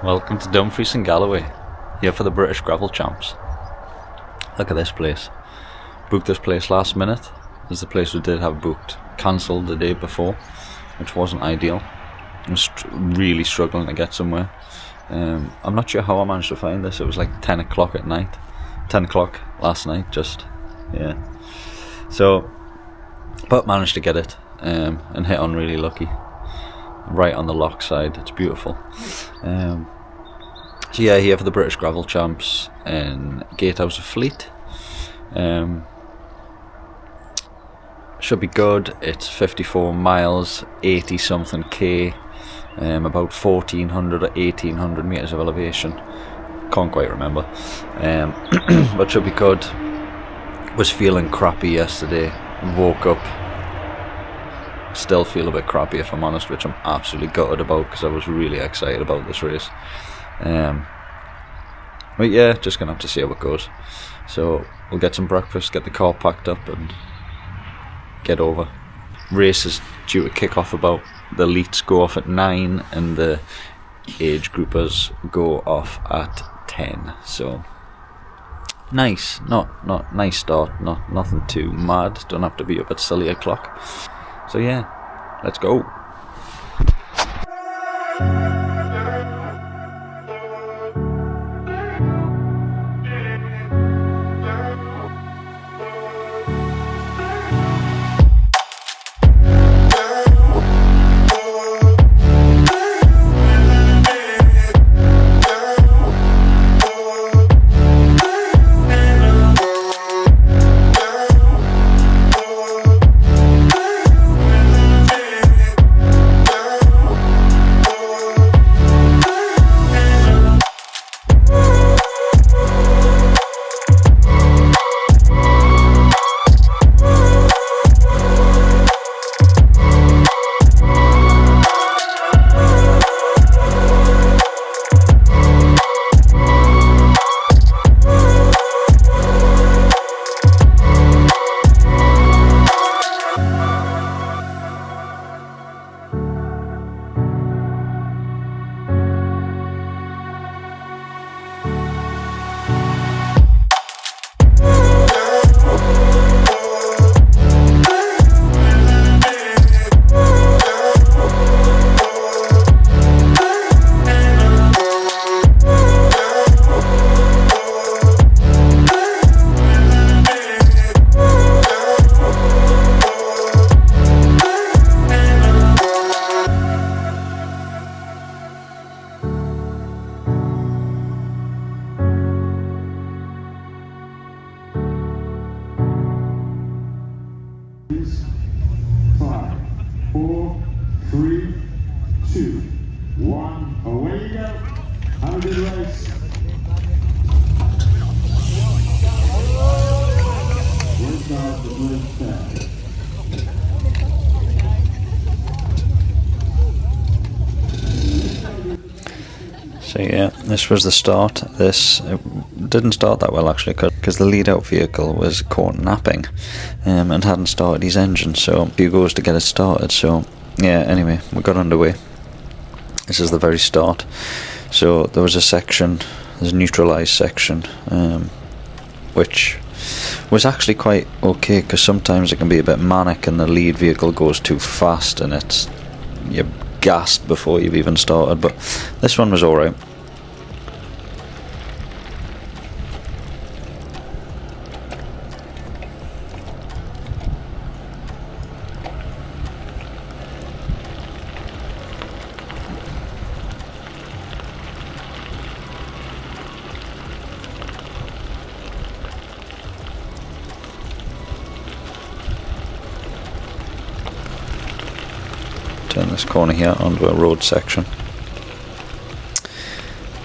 Welcome to Dumfries and Galloway, here for the British Gravel Champs. Look at this place. Booked this place last minute. This is the place we did have booked. Cancelled the day before, which wasn't ideal. I was really struggling to get somewhere. I'm not sure how I managed to find this. It was like 10 o'clock at night. 10 o'clock last night, yeah. So, but managed to get it and hit on really lucky. Right on the lock side, it's beautiful. So yeah, here for the British Gravel Champs in Gatehouse of Fleet. Should be good. It's 54 miles, 80 something k, about 1400 or 1800 meters of elevation. Can't quite remember, but should be good. Was feeling crappy yesterday. Woke up. Still feel a bit crappy if I'm honest, which I'm absolutely gutted about because I was really excited about this race. But yeah, just gonna have to see how it goes. So we'll get some breakfast, get the car packed up and get over. Race is due to kick off about, the elites go off at 9 and the age groupers go off at 10. So nice, not nice start, nothing too mad, don't have to be up at silly o'clock. So yeah, let's go. So yeah, this was the start. It didn't start that well actually because the lead out vehicle was caught napping and hadn't started his engine, so a few goes to get it started. So yeah, anyway, we got underway. This is the very start. So there was a section, there's a neutralised section, which was actually quite okay because sometimes it can be a bit manic and the lead vehicle goes too fast and you're gassed before you've even started, but this one was alright. Turn this corner here onto a road section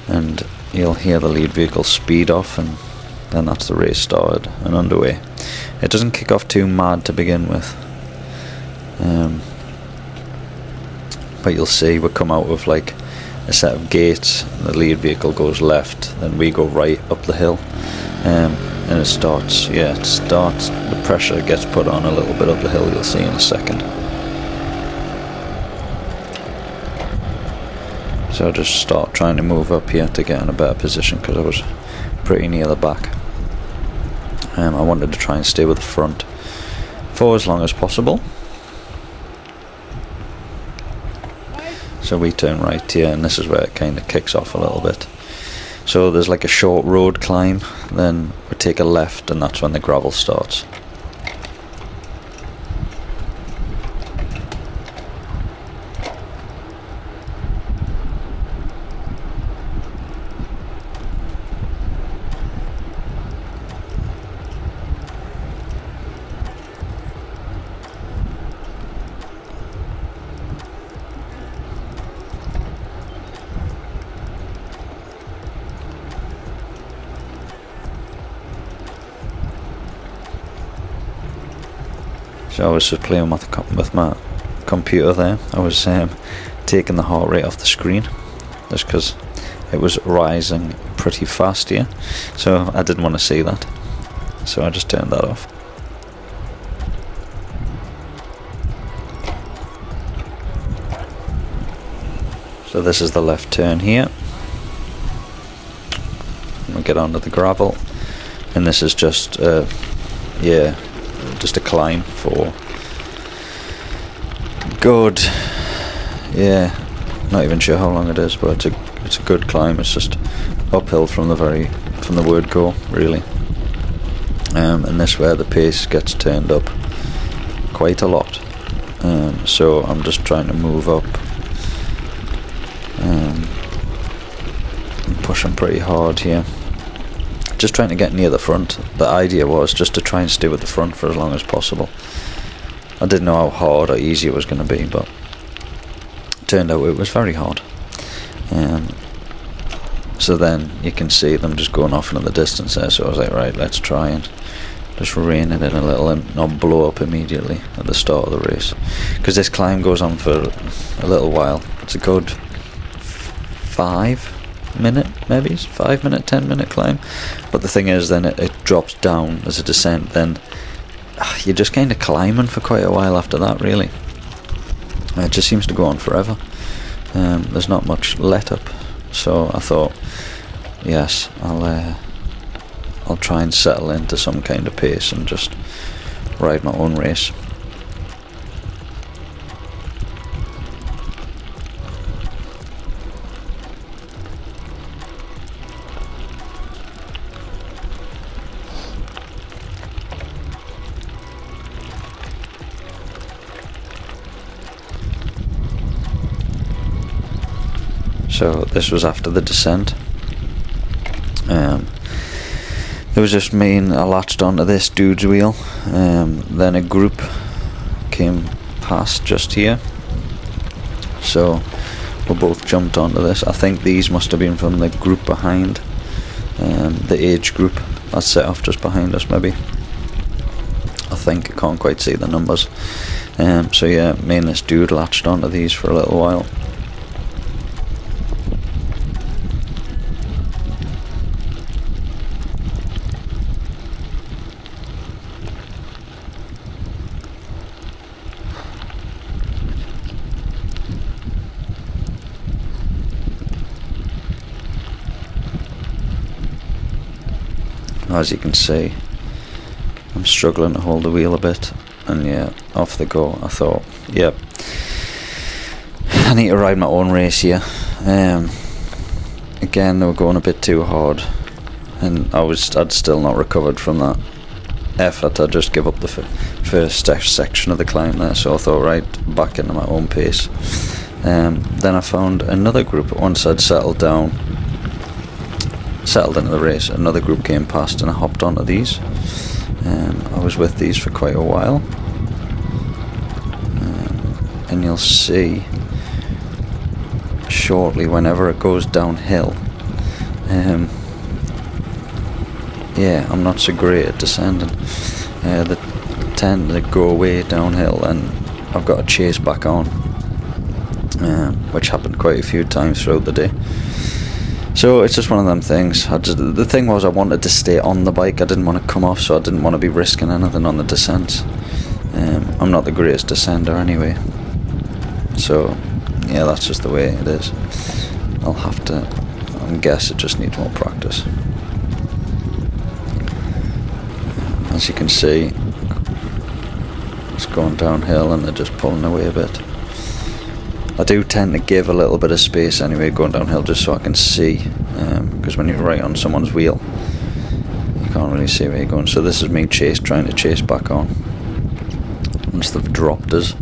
and you'll hear the lead vehicle speed off, and then that's the race started and underway. It doesn't kick off too mad to begin with, but you'll see we come out of like a set of gates, the lead vehicle goes left, then we go right up the hill, and it starts, the pressure gets put on a little bit up the hill, you'll see in a second. So I just start trying to move up here to get in a better position, because I was pretty near the back. I wanted to try and stay with the front for as long as possible. So we turn right here, and this is where it kind of kicks off a little bit. So there's like a short road climb, then we take a left, and that's when the gravel starts. So I was just playing with my computer there. I was taking the heart rate off the screen, just because it was rising pretty fast here. So I didn't want to see that. So I just turned that off. So this is the left turn here. We'll get onto the gravel. And this is just, just a climb for good, not even sure how long it is, but it's a good climb. It's just uphill from the word go, really. And this where the pace gets turned up quite a lot. So I'm just trying to move up. I'm pushing pretty hard here. Just trying to get near the front. The idea was just to try and stay with the front for as long as possible. I didn't know how hard or easy it was going to be, but it turned out it was very hard. So then you can see them just going off into the distance there, so I was like, right, let's try and just rein it in a little and not blow up immediately at the start of the race. Because this climb goes on for a little while. It's a good 5 minute, maybe 5 minute, 10 minute climb. But the thing is, then it drops down as a descent. Then you're just kind of climbing for quite a while after that, really. It just seems to go on forever. There's not much let up, so I thought, yes, I'll try and settle into some kind of pace and just ride my own race. So this was after the descent. It was just me, and I latched onto this dude's wheel. Then a group came past just here. So we both jumped onto this. I think these must have been from the group behind. The age group that set off just behind us, maybe. I think. I can't quite see the numbers. So yeah, me and this dude latched onto these for a little while. As you can see, I'm struggling to hold the wheel a bit, and yeah, off they go. I thought, yep, I need to ride my own race here. Again, they were going a bit too hard, and I'd still not recovered from that effort. I just give up the first section of the climb there, so I thought, right, back into my own pace. Then I found another group. Once I'd settled into the race, another group came past, and I hopped onto these. I was with these for quite a while, and you'll see shortly whenever it goes downhill, I'm not so great at descending. They tend to go away downhill, and I've got to chase back on, which happened quite a few times throughout the day. So it's just one of them things. The thing was, I wanted to stay on the bike. I didn't want to come off, so I didn't want to be risking anything on the descents. I'm not the greatest descender anyway. So yeah, that's just the way it is. I'll have to, I guess it just needs more practice. As you can see, it's going downhill and they're just pulling away a bit. I do tend to give a little bit of space anyway going downhill just so I can see, because when you're right on someone's wheel you can't really see where you're going. So this is me trying to chase back on once they've dropped us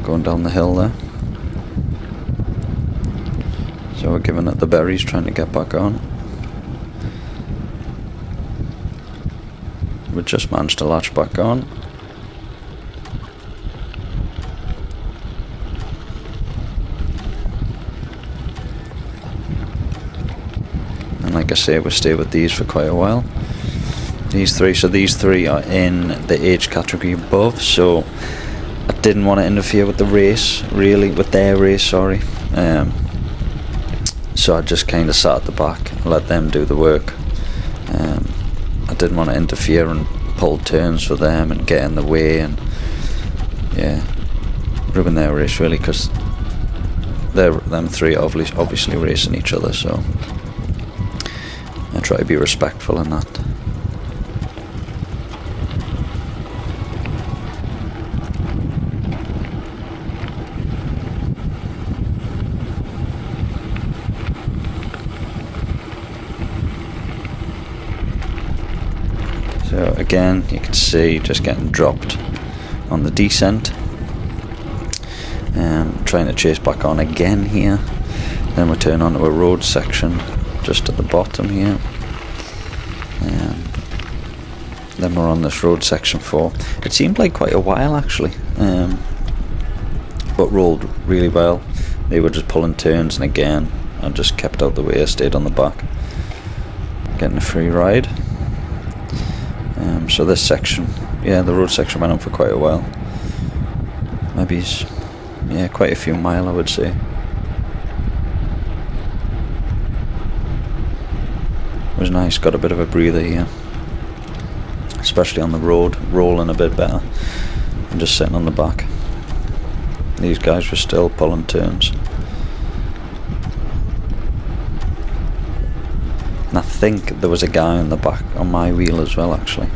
going down the hill there. So we're giving it the berries, trying to get back on. We just managed to latch back on. And like I say, we'll stay with these for quite a while. These three are in the age category above, so I didn't want to interfere with the race, really, with their race, sorry. So I just kind of sat at the back and let them do the work. I didn't want to interfere and pull turns for them and get in the way and ruin their race, really, because them three are obviously racing each other, so I try to be respectful in that. So again, you can see just getting dropped on the descent. Trying to chase back on again here. Then we turn onto a road section just at the bottom here. Then we're on this road section for, it seemed like quite a while actually, but rolled really well. They were just pulling turns, and again I just kept out the way. I stayed on the back, getting a free ride. So this section, the road section went on for quite a while. Maybe, quite a few mile I would say. It was nice, got a bit of a breather here. Especially on the road, rolling a bit better and just sitting on the back. These guys were still pulling turns. And I think there was a guy on the back on my wheel as well actually.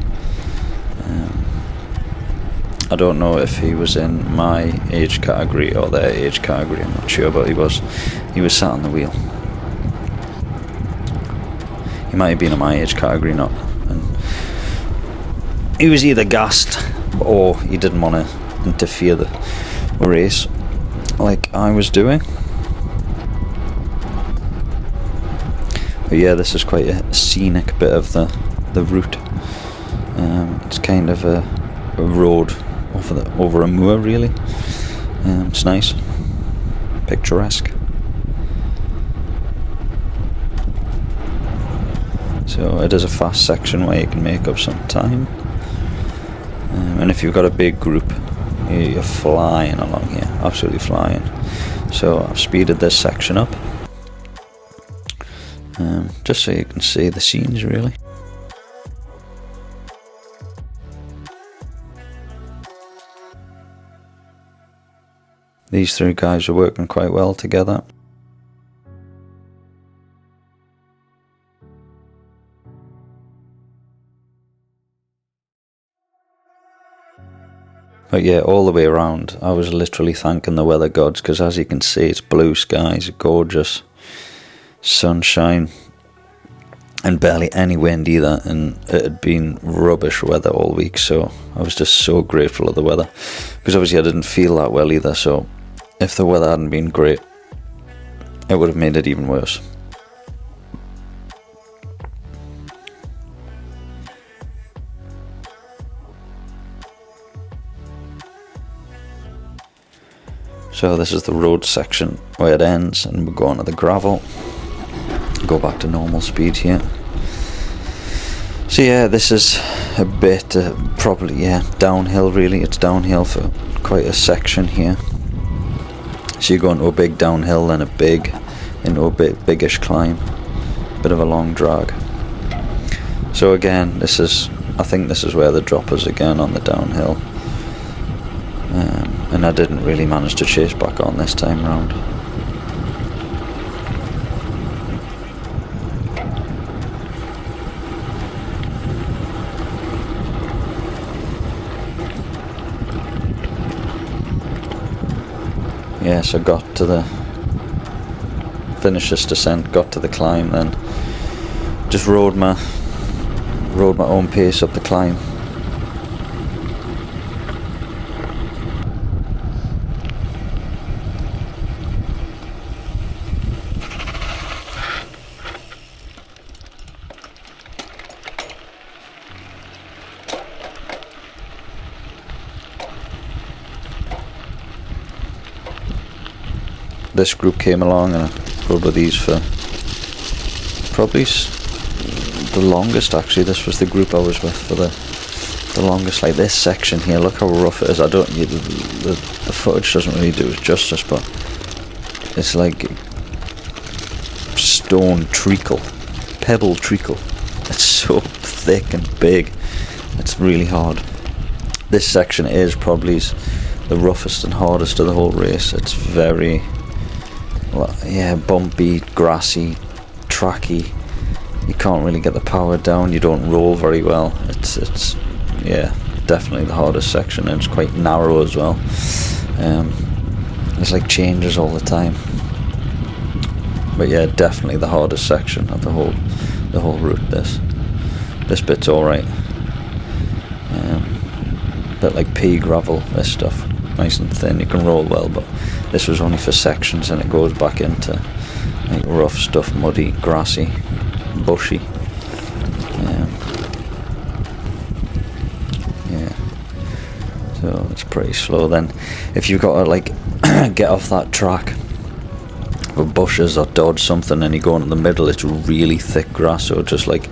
I don't know if he was in my age category or their age category, I'm not sure, but he was sat on the wheel. He might have been in my age category, not. And he was either gassed or he didn't want to interfere the race like I was doing. But yeah, this is quite a scenic bit of the route. It's kind of a road over a moor, really. It's nice, picturesque. So it is a fast section where you can make up some time. And if you've got a big group, you're flying along here, absolutely flying. So I've speeded this section up, just so you can see the scenes, really. These three guys are working quite well together. But yeah, all the way around, I was literally thanking the weather gods, because as you can see, it's blue skies, gorgeous sunshine, and barely any wind either, and it had been rubbish weather all week, so I was just so grateful of the weather, because obviously I didn't feel that well either, so if the weather hadn't been great, it would have made it even worse. So this is the road section where it ends, and we're going to the gravel. Go back to normal speed here. So yeah, this is a bit probably downhill, really. It's downhill for quite a section here. So you go into a big downhill, then into a biggish climb. Bit of a long drag. So again, I think this is where the drop is again on the downhill. And I didn't really manage to chase back on this time round. yeah, so got to the finished this descent, got to the climb, then just rode my own pace up the climb. This group came along and I rode with these for probably the longest. Actually, this was the group I was with for the longest. Like this section here, look how rough it is. The footage doesn't really do it justice, but it's like stone treacle, pebble treacle. It's so thick and big, it's really hard. This section is probably the roughest and hardest of the whole race. It's very, yeah, bumpy, grassy, tracky. You can't really get the power down. You don't roll very well. It's yeah, definitely the hardest section, and it's quite narrow as well. It's like changes all the time. But yeah, definitely the hardest section of the whole route. This bit's all right. Bit like pea gravel. This stuff, nice and thin. You can roll well, but this was only for sections, and it goes back into like rough stuff, muddy, grassy, bushy. Yeah, so it's pretty slow. Then if you've got to like get off that track for bushes or dodge something and you go into the middle, it's really thick grass, so it just like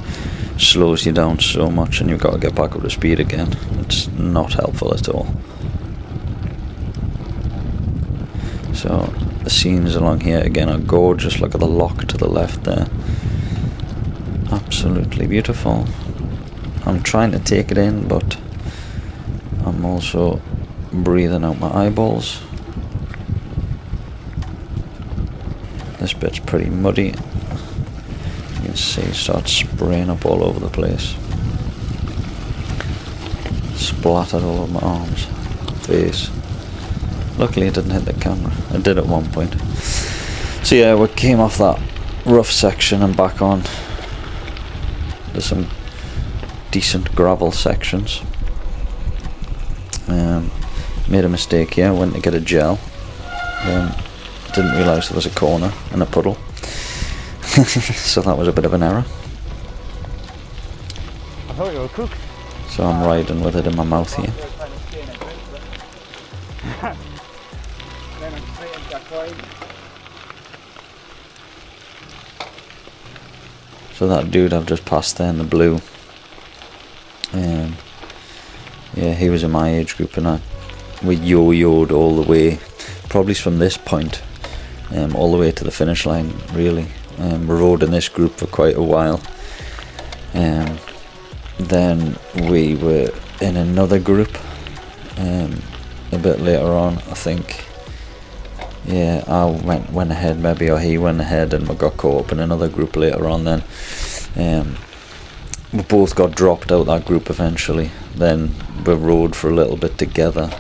slows you down so much, and you've got to get back up to speed again. It's not helpful at all. So the scenes along here again are gorgeous. Look at the lock to the left there, absolutely beautiful. I'm trying to take it in, but I'm also breathing out my eyeballs. This bit's pretty muddy. You can see it starts spraying up all over the place. Splattered all over my arms, face. Luckily it didn't hit the camera. It did at one point. So yeah, we came off that rough section and back on. There's some decent gravel sections. Made a mistake here, went to get a gel. Then didn't realise there was a corner and a puddle. So that was a bit of an error. I thought you were a cook. So I'm riding with it in my mouth here. So that dude I've just passed there in the blue, yeah, he was in my age group, and we yo-yoed all the way, probably from this point all the way to the finish line, really. We rode in this group for quite a while. Then we were in another group a bit later on, I think. Yeah, I went ahead maybe, or he went ahead, and we got caught up in another group later on then. We both got dropped out that group eventually. Then we rode for a little bit together.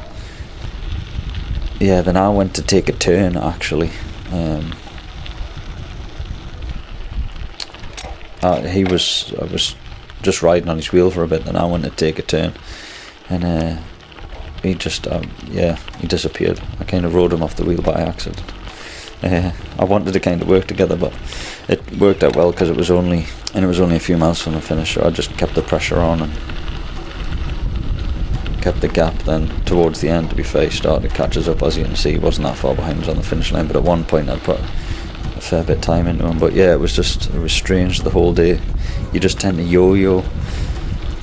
Yeah, then I went to take a turn actually. I was just riding on his wheel for a bit, then I went to take a turn, and he just he disappeared. I kind of rode him off the wheel by accident. I wanted to kind of work together, but it worked out well because it was only a few miles from the finish, so I just kept the pressure on and kept the gap. Then towards the end, to be fair, he started to catch us up. As you can see, he wasn't that far behind us on the finish line, but at one point I'd put a fair bit of time into him. But yeah, it was strange the whole day. You just tend to yo-yo.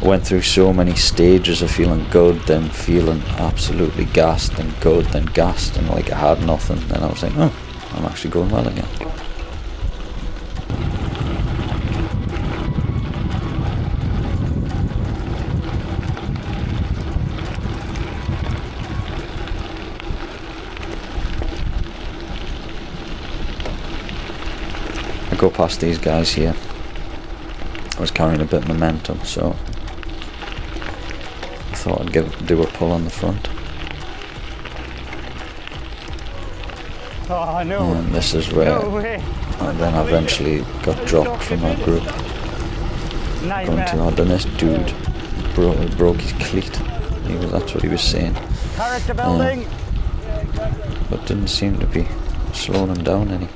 I went through so many stages of feeling good, then feeling absolutely gassed, then good, then gassed, and like I had nothing. Then I was like, oh, I'm actually going well again. I go past these guys here. I was carrying a bit of momentum, so I thought I'd do a pull on the front. Oh no. And this is where No way. I then eventually got dropped from our group. Going too hard, and this dude broke his cleat. That's what he was saying. Character building. But didn't seem to be slowing him down any.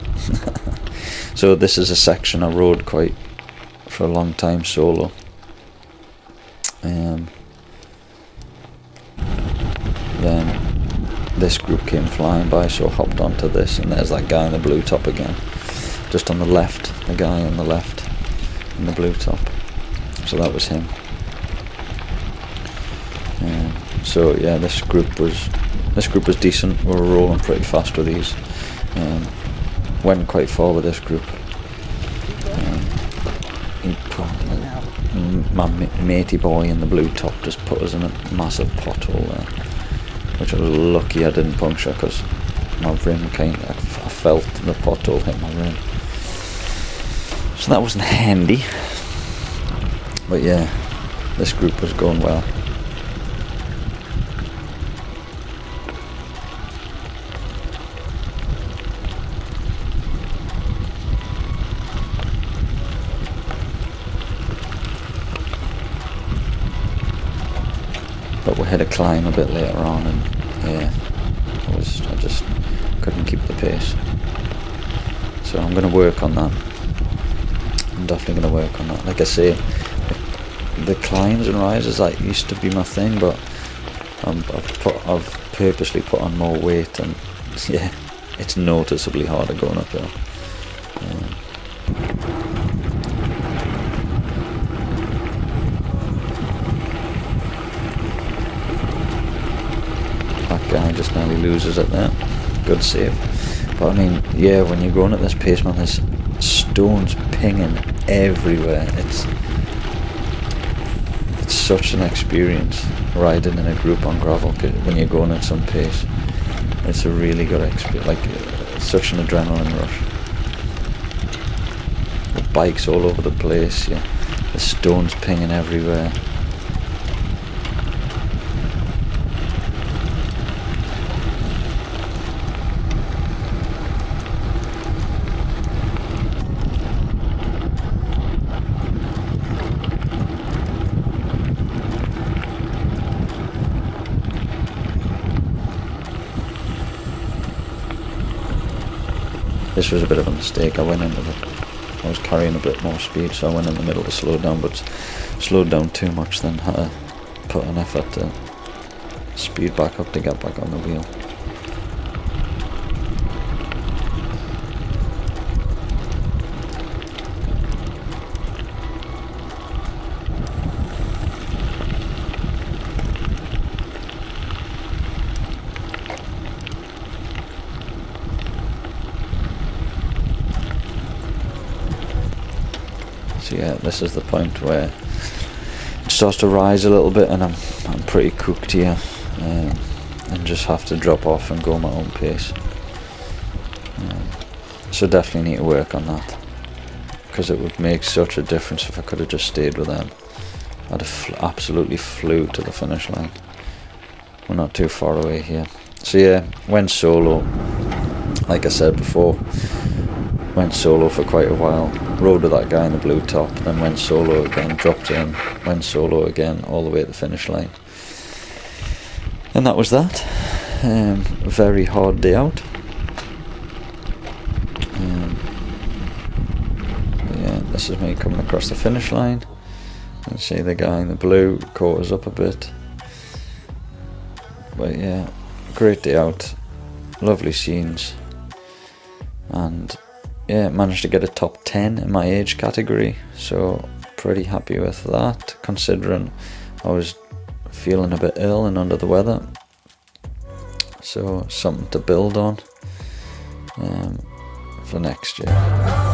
So this is a section I rode quite for a long time solo. Then this group came flying by, so I hopped onto this, and there's that guy in the blue top again. Just on the left, the guy on the left in the blue top. So that was him. So yeah, this group was decent. We were rolling pretty fast with these. Went quite far with this group. My matey boy in the blue top just put us in a massive pothole there, which I was lucky I didn't puncture, because my rim I felt the pothole hit my rim. So that wasn't handy. But yeah, this group was going well. But we had a climb a bit later on, and yeah, I just couldn't keep the pace. So I'm going to work on that. I'm definitely going to work on that. Like I say, the climbs and rises, that used to be my thing, but I've purposely put on more weight, and yeah, it's noticeably harder going uphill. That guy just nearly loses it there. Good save. But I mean, yeah, when you're going at this pace, man, there's stones pinging everywhere. It's such an experience riding in a group on gravel when you're going at some pace. It's a really good experience, like such an adrenaline rush. The bikes all over the place, yeah. The stones pinging everywhere. This was a bit of a mistake. I was carrying a bit more speed, so I went in the middle to slow down, but slowed down too much, then had to put an effort to speed back up to get back on the wheel. So yeah, this is the point where it starts to rise a little bit, and I'm pretty cooked here, and just have to drop off and go my own pace. So definitely need to work on that, because it would make such a difference if I could have just stayed with them. I'd have absolutely flew to the finish line. We're not too far away here. So yeah, went solo. Like I said before, went solo for quite a while. Rode with that guy in the blue top, then went solo again, dropped in, went solo again, all the way to the finish line. And that was that. A very hard day out. Yeah, this is me coming across the finish line. And see the guy in the blue caught us up a bit. But yeah, great day out. Lovely scenes. And yeah, managed to get a top 10 in my age category, so pretty happy with that, considering I was feeling a bit ill and under the weather. So something to build on for next year.